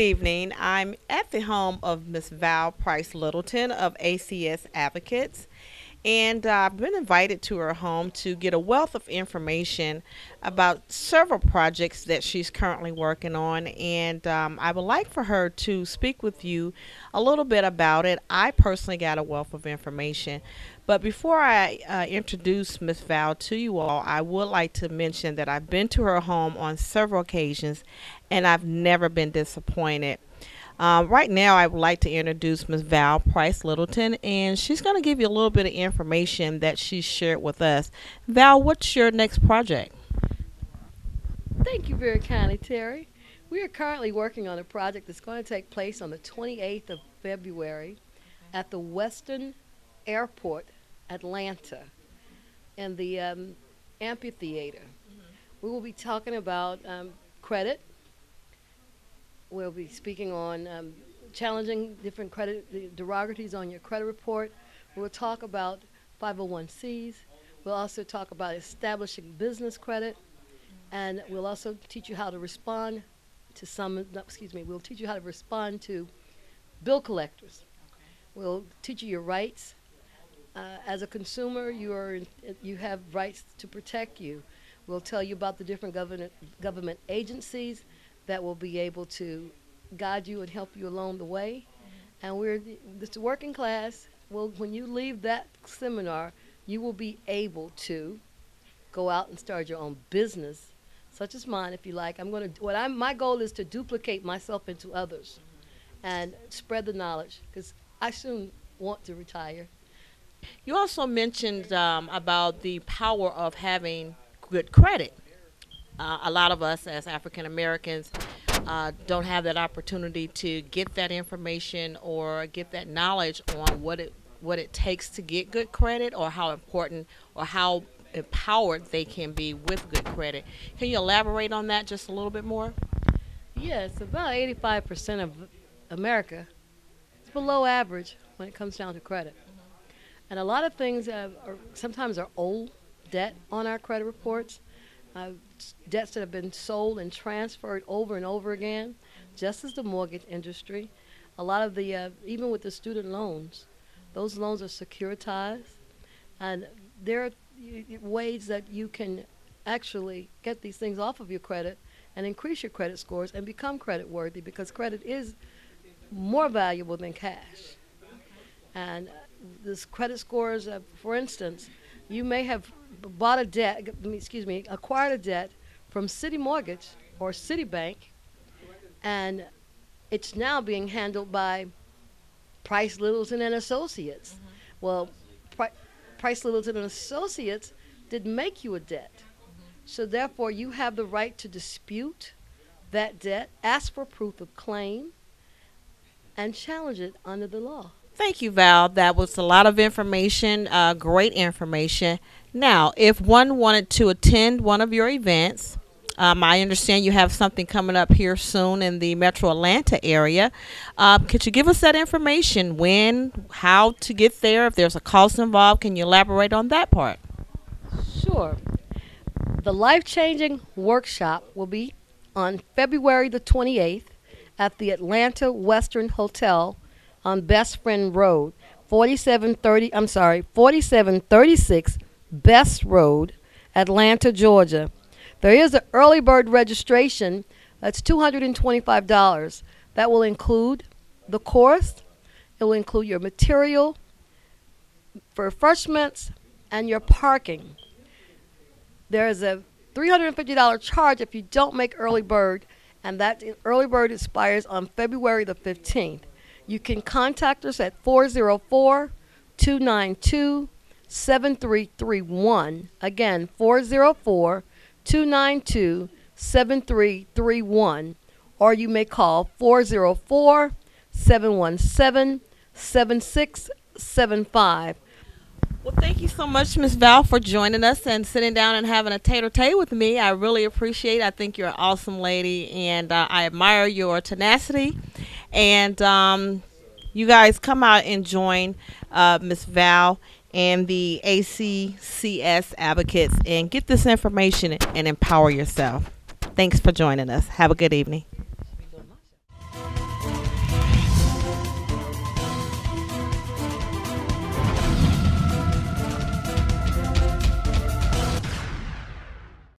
evening. I'm at the home of Miss Val Price Littleton of ACS Advocates, and I've been invited to her home to get a wealth of information about several projects that she's currently working on. And I would like for her to speak with you a little bit about it. I personally got a wealth of information. But before I introduce Miss Val to you all, I would like to mention that I've been to her home on several occasions and I've never been disappointed. Right now, I would like to introduce Ms. Val Price Littleton, and she's going to give you a little bit of information that she shared with us. Val, what's your next project? Thank you very kindly, Terry. We are currently working on a project that's going to take place on the 28th of February at the Western Airport, Atlanta, in the amphitheater. We will be talking about credit. We'll be speaking on challenging different credit derogatories on your credit report. We'll talk about 501Cs. We'll also talk about establishing business credit, and we'll also teach you how to respond to we'll teach you how to respond to bill collectors. We'll teach you your rights. As a consumer, you have rights to protect you. We'll tell you about the different government agencies that will be able to guide you and help you along the way. And this working class, when you leave that seminar, you will be able to go out and start your own business, such as mine, if you like. My goal is to duplicate myself into others and spread the knowledge, because I soon want to retire. You also mentioned about the power of having good credit. A lot of us as African Americans don't have that opportunity to get that information or get that knowledge on what it takes to get good credit, or how important or how empowered they can be with good credit. Can you elaborate on that just a little bit more? Yes, about 85% of America is below average when it comes down to credit. And a lot of things sometimes are old debt on our credit reports. Debts that have been sold and transferred over and over again, just as the mortgage industry. A lot of even with the student loans, those loans are securitized, and there are ways that you can actually get these things off of your credit and increase your credit scores and become credit worthy, because credit is more valuable than cash. And this credit scores, for instance, you may have acquired a debt from City Mortgage or Citibank, and it's now being handled by Price Littleton and Associates. Well, Price Littleton and Associates didn't make you a debt. So therefore, you have the right to dispute that debt, ask for proof of claim, and challenge it under the law. Thank you, Val. That was a lot of information, great information. Now, if one wanted to attend one of your events, I understand you have something coming up here soon in the Metro Atlanta area. Could you give us that information? When, how to get there, if there's a cost involved? Can you elaborate on that part? Sure. The life-changing workshop will be on February the 28th at the Atlanta Western Hotel on Best Friend Road, 4736 Best Road, Atlanta, Georgia. There is an early bird registration that's $225. That will include the course, it will include your material, for refreshments, and your parking. There is a $350 charge if you don't make early bird, and that early bird expires on February the 15th. You can contact us at 404-292-7331. Again, 404-292-7331. Or you may call 404-717-7675. Well, thank you so much, Ms. Val, for joining us and sitting down and having a tete-a-tete with me. I really appreciate it. I think you're an awesome lady, and I admire your tenacity. And you guys come out and join Ms. Val and the ACCS Advocates and get this information and empower yourself. Thanks for joining us. Have a good evening.